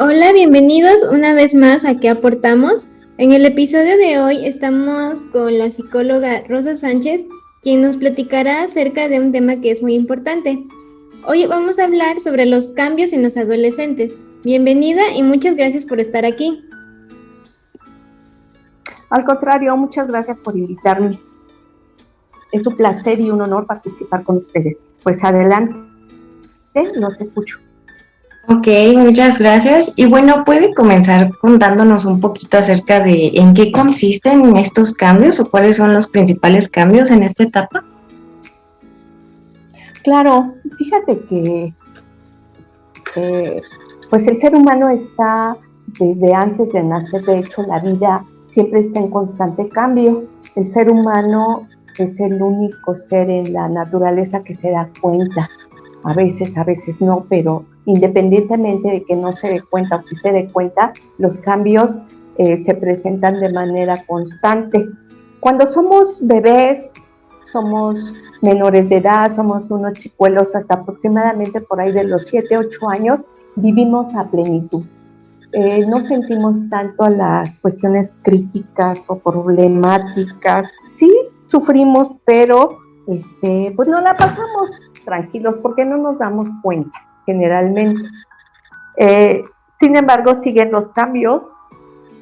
Hola, bienvenidos una vez más a ¿Qué aportamos? En el episodio de hoy estamos con la psicóloga Rosa Sánchez, quien nos platicará acerca de un tema que es muy importante. Hoy vamos a hablar sobre los cambios en los adolescentes. Bienvenida y muchas gracias por estar aquí. Al contrario, muchas gracias por invitarme. Es un placer y un honor participar con ustedes. Pues adelante, los escucho. Ok, muchas gracias. Y bueno, ¿puede comenzar contándonos un poquito acerca de en qué consisten estos cambios o cuáles son los principales cambios en esta etapa? Claro, fíjate que pues el ser humano está desde antes de nacer. De hecho, la vida siempre está en constante cambio. El ser humano es el único ser en la naturaleza que se da cuenta. A veces no, pero independientemente de que no se dé cuenta o si se dé cuenta, los cambios se presentan de manera constante. Cuando somos bebés, somos menores de edad, somos unos chicuelos hasta aproximadamente por ahí de los 7, 8 años, vivimos a plenitud. No sentimos tanto las cuestiones críticas o problemáticas. Sí, sufrimos, pero pues no la pasamos tranquilos porque no nos damos cuenta generalmente. Sin embargo, siguen los cambios,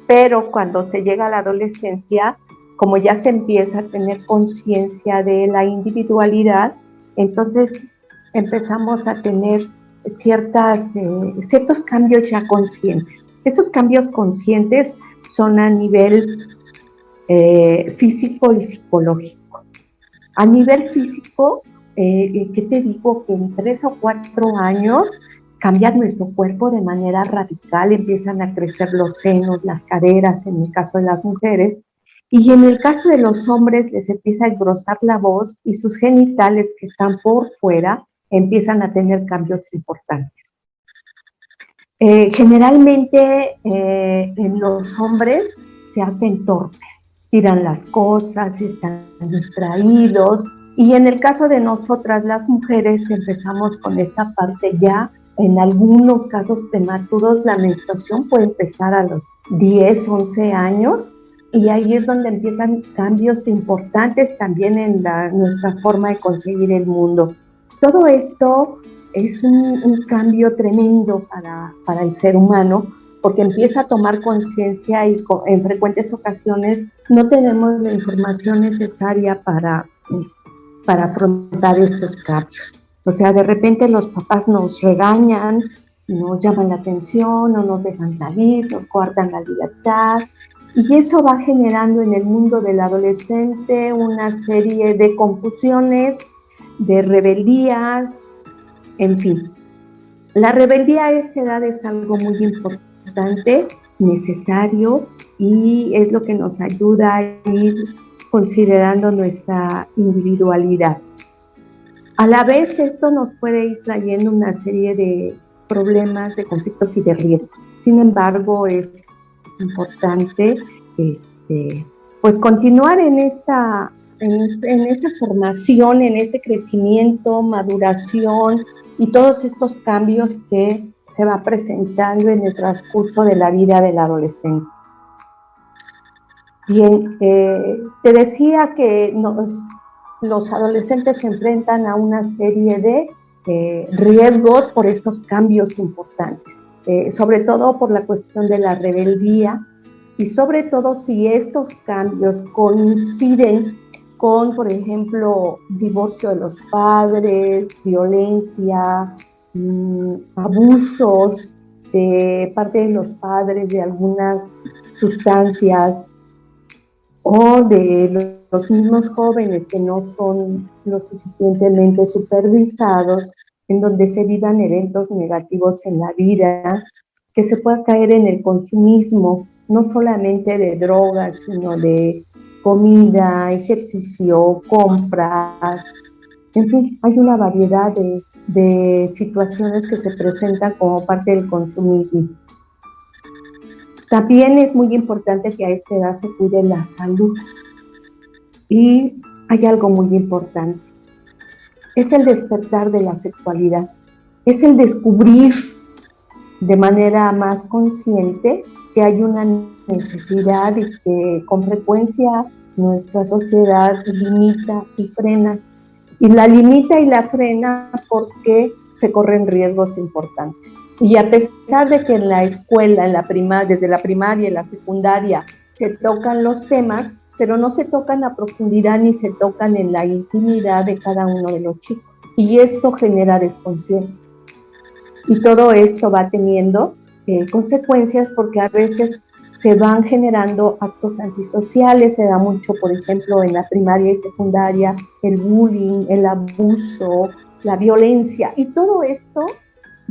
pero cuando se llega a la adolescencia, como ya se empieza a tener conciencia de la individualidad, entonces empezamos a tener ciertos cambios ya conscientes. Esos cambios conscientes son a nivel físico y psicológico. A nivel físico, ¿qué te digo? Que en 3 o 4 años cambia nuestro cuerpo de manera radical, empiezan a crecer los senos, las caderas, en el caso de las mujeres, y en el caso de los hombres les empieza a engrosar la voz y sus genitales que están por fuera empiezan a tener cambios importantes. Generalmente en los hombres se hacen torpes, tiran las cosas, están distraídos, y en el caso de nosotras las mujeres empezamos con esta parte ya. En algunos casos prematuros la menstruación puede empezar a los 10, 11 años, y ahí es donde empiezan cambios importantes también en nuestra forma de concebir el mundo. Todo esto es un cambio tremendo para el ser humano, porque empieza a tomar conciencia y en frecuentes ocasiones no tenemos la información necesaria para afrontar estos cambios. O sea, de repente los papás nos regañan, nos llaman la atención, no nos dejan salir, nos cortan la libertad, y eso va generando en el mundo del adolescente una serie de confusiones, de rebeldías, en fin. La rebeldía a esta edad es algo muy importante, necesario, y es lo que nos ayuda a ir considerando nuestra individualidad. A la vez, esto nos puede ir trayendo una serie de problemas, de conflictos y de riesgos. Sin embargo, es importante pues continuar en esta formación, en este crecimiento, maduración y todos estos cambios que se va presentando en el transcurso de la vida del adolescente. Bien, te decía que los adolescentes se enfrentan a una serie de riesgos por estos cambios importantes, sobre todo por la cuestión de la rebeldía, y sobre todo si estos cambios coinciden con, por ejemplo, divorcio de los padres, violencia, abusos de parte de los padres de algunas sustancias, o de los mismos jóvenes que no son lo suficientemente supervisados, en donde se vivan eventos negativos en la vida, que se pueda caer en el consumismo, no solamente de drogas, sino de comida, ejercicio, compras, en fin, hay una variedad de situaciones que se presentan como parte del consumismo. También es muy importante que a esta edad se cuide la salud. Y hay algo muy importante. Es el despertar de la sexualidad. Es el descubrir de manera más consciente que hay una necesidad y que con frecuencia nuestra sociedad limita y frena. Y la limita y la frena porque se corren riesgos importantes. Y a pesar de que en la escuela, desde la primaria y la secundaria, se tocan los temas, pero no se tocan a profundidad ni se tocan en la intimidad de cada uno de los chicos. Y esto genera desconcierto. Y todo esto va teniendo consecuencias porque a veces se van generando actos antisociales, se da mucho, por ejemplo, en la primaria y secundaria, el bullying, el abuso, la violencia, y todo esto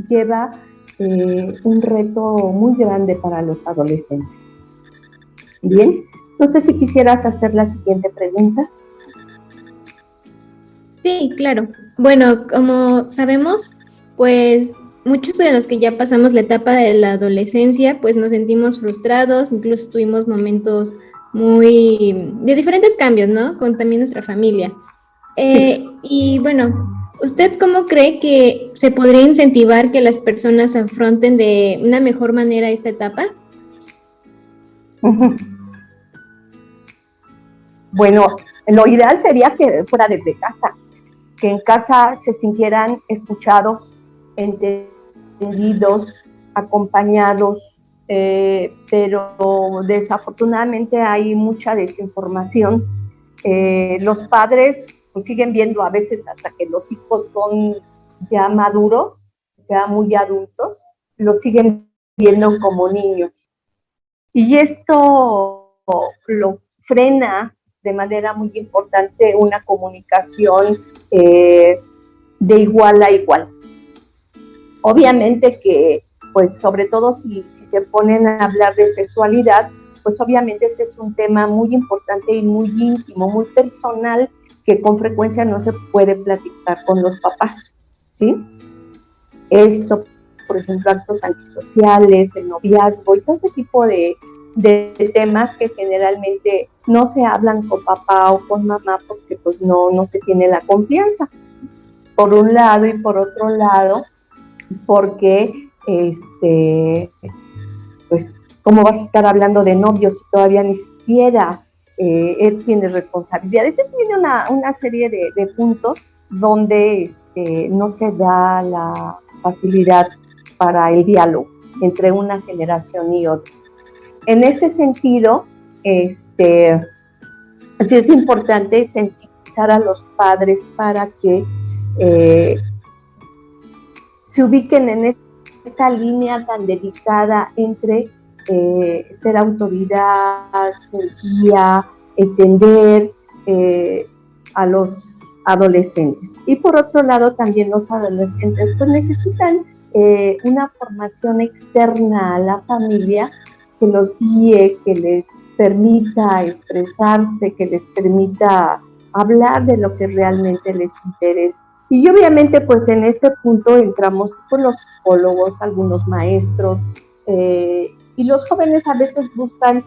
lleva un reto muy grande para los adolescentes. Bien, entonces si quisieras hacer la siguiente pregunta. Sí, claro. Bueno, como sabemos, pues muchos de los que ya pasamos la etapa de la adolescencia, pues nos sentimos frustrados, incluso tuvimos momentos de diferentes cambios, ¿no? Con también nuestra familia. Y bueno, ¿usted cómo cree que se podría incentivar que las personas afronten de una mejor manera esta etapa? Bueno, lo ideal sería que fuera desde casa, que en casa se sintieran escuchados, entendidos, acompañados, pero desafortunadamente hay mucha desinformación. Los padres pues, siguen viendo a veces hasta que los hijos son ya maduros, ya muy adultos, los siguen viendo como niños. Y esto lo frena de manera muy importante una comunicación de igual a igual. Obviamente que, pues sobre todo si se ponen a hablar de sexualidad, pues obviamente este es un tema muy importante y muy íntimo, muy personal, que con frecuencia no se puede platicar con los papás, ¿sí? Esto, por ejemplo, actos antisociales, el noviazgo y todo ese tipo de temas que generalmente no se hablan con papá o con mamá porque pues no se tiene la confianza, por un lado, y por otro lado, porque pues cómo vas a estar hablando de novios si todavía ni siquiera él tiene responsabilidades. Entonces viene una serie de puntos donde no se da la facilidad para el diálogo entre una generación y otra. En este sentido, sí es importante sensibilizar a los padres para que se ubiquen en esta línea tan delicada entre ser autoridad, ser guía, entender a los adolescentes. Y por otro lado, también los adolescentes pues necesitan una formación externa a la familia que los guíe, que les permita expresarse, que les permita hablar de lo que realmente les interesa. Y obviamente pues en este punto entramos con los psicólogos, algunos maestros, y los jóvenes a veces buscan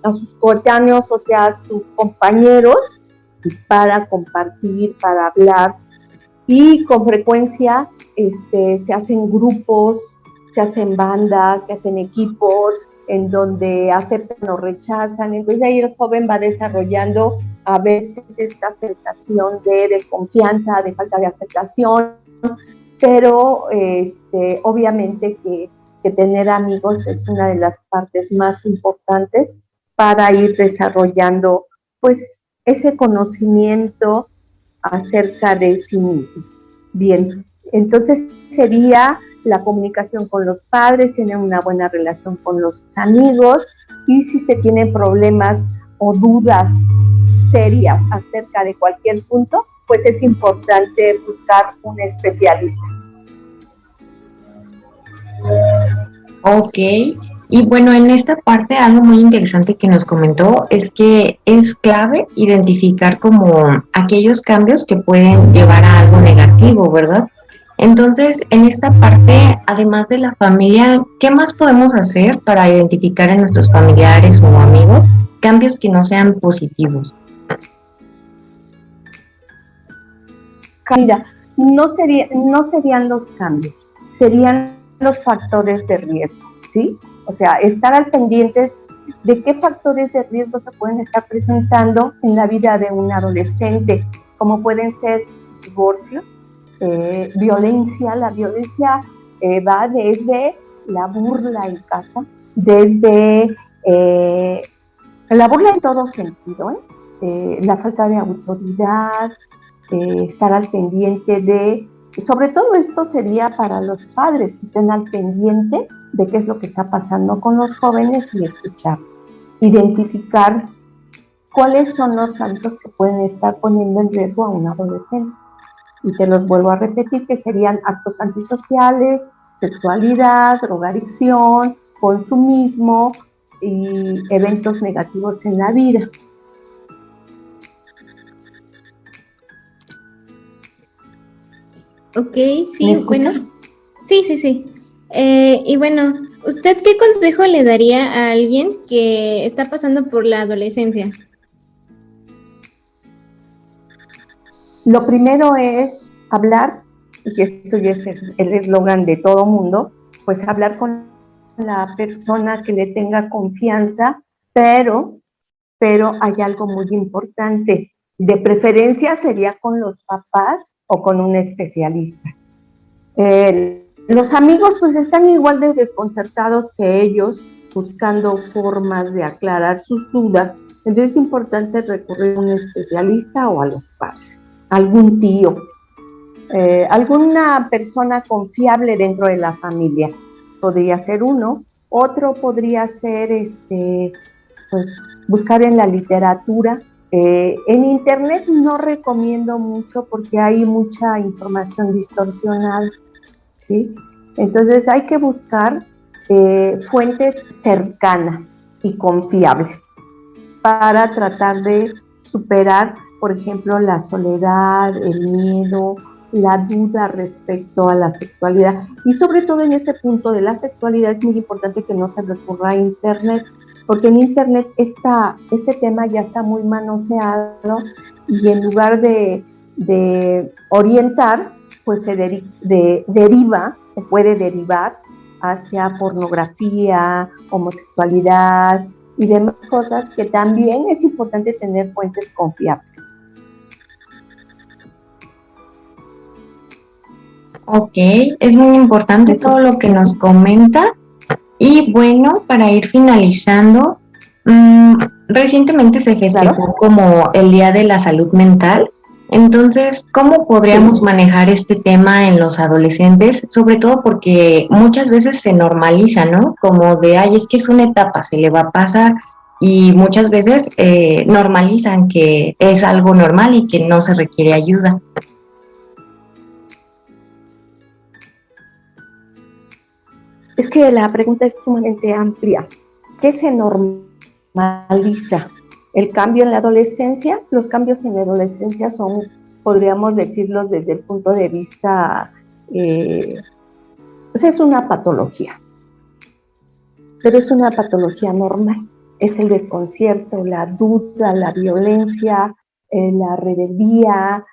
a sus coetáneos, o sea, a sus compañeros, para compartir, para hablar, y con frecuencia se hacen grupos, se hacen bandas, se hacen equipos en donde aceptan o rechazan. Entonces ahí el joven va desarrollando a veces esta sensación de desconfianza, de falta de aceptación, pero obviamente que tener amigos es una de las partes más importantes para ir desarrollando pues ese conocimiento acerca de sí mismos. Bien, entonces sería la comunicación con los padres, tener una buena relación con los amigos, y si se tienen problemas o dudas serias acerca de cualquier punto, pues es importante buscar un especialista. Ok, y bueno, en esta parte algo muy interesante que nos comentó es que es clave identificar como aquellos cambios que pueden llevar a algo negativo, ¿verdad? Entonces, en esta parte, además de la familia, ¿qué más podemos hacer para identificar en nuestros familiares o amigos cambios que no sean positivos? Mira, no serían los cambios, serían los factores de riesgo, ¿sí? O sea, estar al pendiente de qué factores de riesgo se pueden estar presentando en la vida de un adolescente, como pueden ser divorcios, violencia. La violencia va desde la burla en casa, desde la burla en todo sentido, la falta de autoridad, estar al pendiente de, sobre todo esto sería para los padres, que estén al pendiente de qué es lo que está pasando con los jóvenes y escuchar, identificar cuáles son los hábitos que pueden estar poniendo en riesgo a un adolescente. Y te los vuelvo a repetir, que serían actos antisociales, sexualidad, drogadicción, consumismo y eventos negativos en la vida. Ok, sí, bueno. Sí. Y bueno, ¿usted qué consejo le daría a alguien que está pasando por la adolescencia? Lo primero es hablar, y esto ya es el eslogan de todo mundo, pues hablar con la persona que le tenga confianza, pero hay algo muy importante. De preferencia sería con los papás o con un especialista. Los amigos pues están igual de desconcertados que ellos, buscando formas de aclarar sus dudas. Entonces es importante recurrir a un especialista o a los padres, algún tío, alguna persona confiable dentro de la familia. Podría ser uno. Otro podría ser pues buscar en la literatura. En internet no recomiendo mucho porque hay mucha información distorsionada, ¿sí? Entonces hay que buscar fuentes cercanas y confiables para tratar de superar, por ejemplo, la soledad, el miedo, la duda respecto a la sexualidad. Y sobre todo en este punto de la sexualidad es muy importante que no se recurra a internet, porque en internet este tema ya está muy manoseado y en lugar de orientar, pues se deriva o puede derivar hacia pornografía, homosexualidad y demás cosas que también es importante tener fuentes confiables. Ok, es muy importante todo lo que nos comenta. Y bueno, para ir finalizando, recientemente se festejó como el Día de la Salud Mental. Entonces, ¿cómo podríamos manejar este tema en los adolescentes? Sobre todo porque muchas veces se normaliza, ¿no? Como de, ay, es que es una etapa, se le va a pasar. Y muchas veces normalizan que es algo normal y que no se requiere ayuda. Es que la pregunta es sumamente amplia. ¿Qué se normaliza? ¿El cambio en la adolescencia? Los cambios en la adolescencia son, podríamos decirlos desde el punto de vista, pues es una patología, pero es una patología normal. Es el desconcierto, la duda, la violencia, la rebeldía,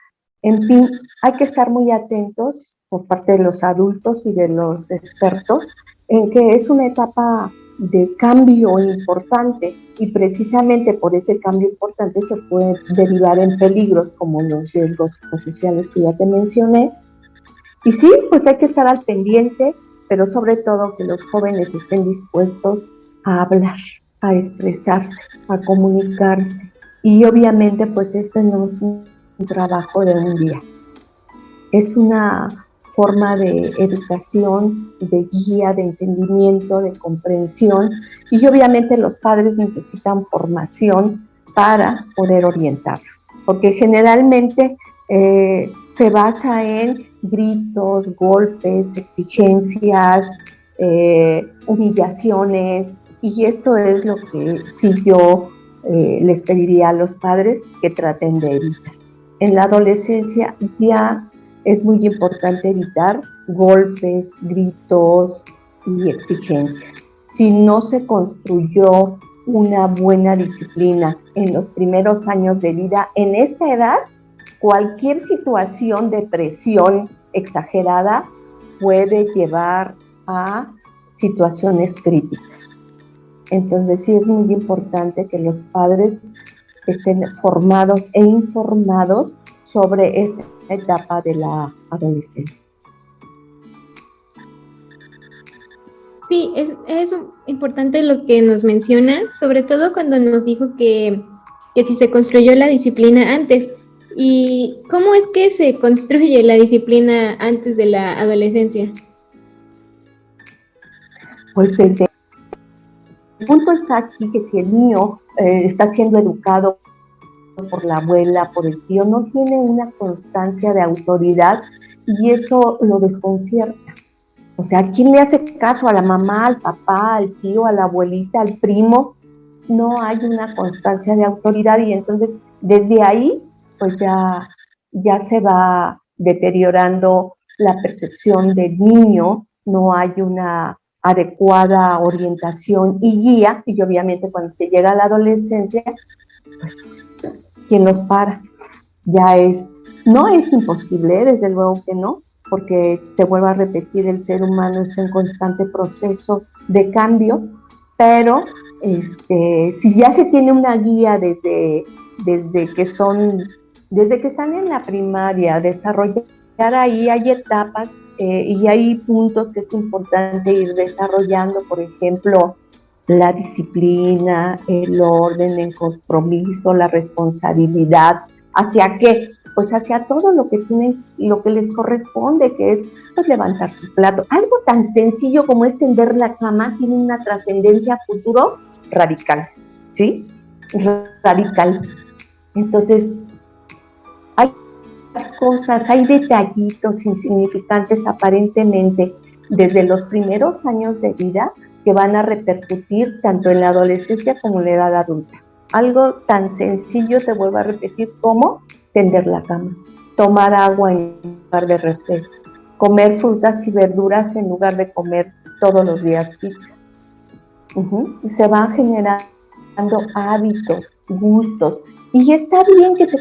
en fin, hay que estar muy atentos por parte de los adultos y de los expertos en que es una etapa de cambio importante y precisamente por ese cambio importante se puede derivar en peligros como los riesgos psicosociales que ya te mencioné. Y sí, pues hay que estar al pendiente, pero sobre todo que los jóvenes estén dispuestos a hablar, a expresarse, a comunicarse. Y obviamente pues esto no es un trabajo de un día, es una forma de educación, de guía, de entendimiento, de comprensión, y obviamente los padres necesitan formación para poder orientar, porque generalmente se basa en gritos, golpes, exigencias, humillaciones, y esto es lo que sí yo les pediría a los padres que traten de evitar. En la adolescencia ya es muy importante evitar golpes, gritos y exigencias. Si no se construyó una buena disciplina en los primeros años de vida, en esta edad, cualquier situación de presión exagerada puede llevar a situaciones críticas. Entonces sí es muy importante que los padres estén formados e informados sobre esta etapa de la adolescencia. Sí, es importante lo que nos menciona, sobre todo cuando nos dijo que si se construyó la disciplina antes. ¿Y cómo es que se construye la disciplina antes de la adolescencia? Pues desde el punto está aquí que si el niño está siendo educado por la abuela, por el tío, no tiene una constancia de autoridad y eso lo desconcierta. O sea, ¿quién le hace caso? ¿A la mamá, al papá, al tío, a la abuelita, al primo? No hay una constancia de autoridad y entonces desde ahí pues ya se va deteriorando la percepción del niño, no hay una adecuada orientación y guía, y obviamente cuando se llega a la adolescencia, pues, ¿quién los para? No es imposible, desde luego que no, porque te vuelvo a repetir, el ser humano está en constante proceso de cambio, pero si ya se tiene una guía desde que están en la primaria, desarrollar ahí hay etapas y hay puntos que es importante ir desarrollando, por ejemplo, la disciplina, el orden, el compromiso, la responsabilidad. ¿Hacia qué? Pues hacia todo lo que les corresponde, que es pues levantar su plato. Algo tan sencillo como es tender la cama tiene una trascendencia futuro radical, ¿sí? Radical. Entonces, hay cosas, hay detallitos insignificantes aparentemente desde los primeros años de vida que van a repercutir tanto en la adolescencia como en la edad adulta. Algo tan sencillo, te vuelvo a repetir, como tender la cama, tomar agua en lugar de refresco, comer frutas y verduras en lugar de comer todos los días pizza. Se van generando hábitos, gustos, y está bien que se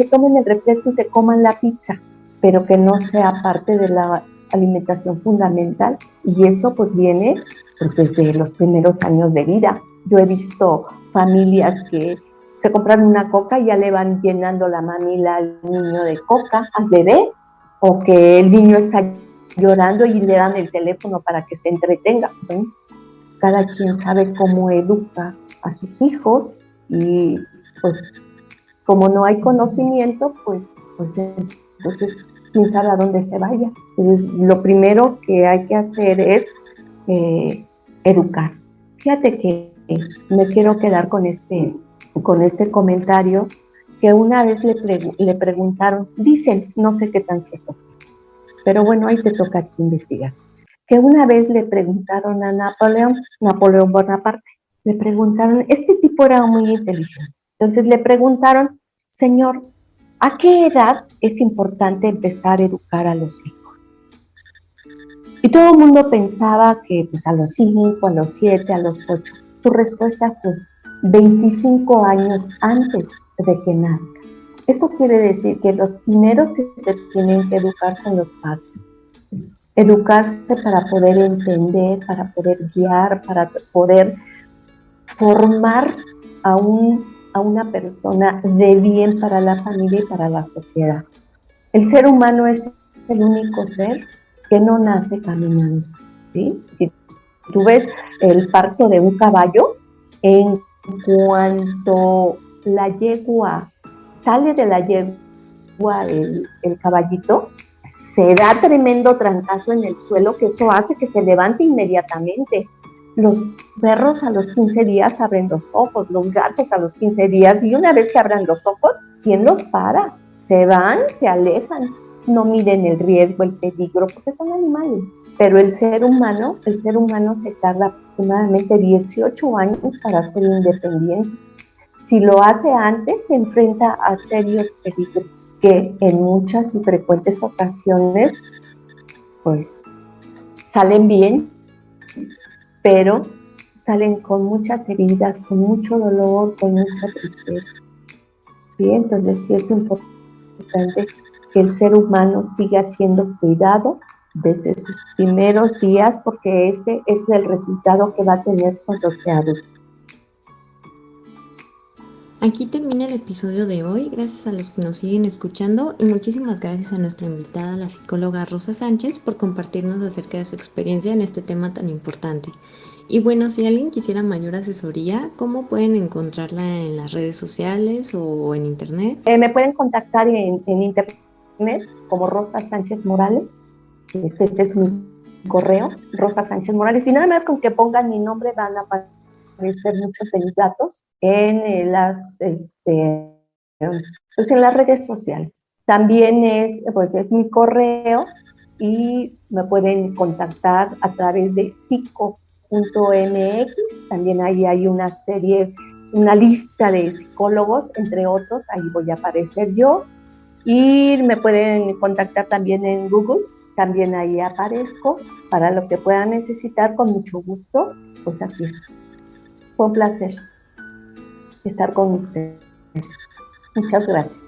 tomen el refresco y se coman la pizza, pero que no sea parte de la alimentación fundamental, y eso pues viene pues, desde los primeros años de vida. Yo he visto familias que se compran una coca y ya le van llenando la mamila al niño de coca, al bebé, o que el niño está llorando y le dan el teléfono para que se entretenga. ¿Sí? Cada quien sabe cómo educa a sus hijos y pues como no hay conocimiento, pues entonces quién sabe a dónde se vaya. Entonces lo primero que hay que hacer es educar. Fíjate que me quiero quedar con este comentario que una vez le preguntaron, dicen, no sé qué tan cierto es, pero bueno, ahí te toca aquí investigar, que una vez le preguntaron a Napoleón Bonaparte, le preguntaron, este tipo era muy inteligente, entonces le preguntaron, señor, ¿a qué edad es importante empezar a educar a los hijos? Y todo el mundo pensaba que pues a los 5, a los 7, a los 8. Su respuesta fue 25 años antes de que nazca. Esto quiere decir que los primeros que se tienen que educar son los padres. Educarse para poder entender, para poder guiar, para poder formar a una persona de bien para la familia y para la sociedad. El ser humano es el único ser que no nace caminando, ¿sí? Si tú ves el parto de un caballo, en cuanto la yegua sale de la yegua el caballito, se da tremendo trancazo en el suelo que eso hace que se levante inmediatamente. Los perros a los 15 días abren los ojos, los gatos a los 15 días, y una vez que abran los ojos, ¿quién los para? Se van, se alejan, no miden el riesgo, el peligro, porque son animales. Pero el ser humano se tarda aproximadamente 18 años para ser independiente. Si lo hace antes, se enfrenta a serios peligros que en muchas y frecuentes ocasiones, pues, salen bien, pero salen con muchas heridas, con mucho dolor, con mucha tristeza. ¿Sí? Entonces sí es importante que el ser humano siga siendo cuidado desde sus primeros días, porque ese es el resultado que va a tener cuando sea adulto. Aquí termina el episodio de hoy, gracias a los que nos siguen escuchando y muchísimas gracias a nuestra invitada, la psicóloga Rosa Sánchez, por compartirnos acerca de su experiencia en este tema tan importante. Y bueno, si alguien quisiera mayor asesoría, ¿cómo pueden encontrarla en las redes sociales o en internet? Me pueden contactar en internet como Rosa Sánchez Morales. Ese es mi correo, Rosa Sánchez Morales. Y nada más con que pongan mi nombre van a aparecer muchos de mis datos en pues en las redes sociales. También es mi correo y me pueden contactar a través de psico.mx. También ahí hay una lista de psicólogos, entre otros, ahí voy a aparecer yo. Y me pueden contactar también en Google, también ahí aparezco, para lo que puedan necesitar, con mucho gusto, pues aquí estoy. Fue un placer estar con ustedes. Muchas gracias.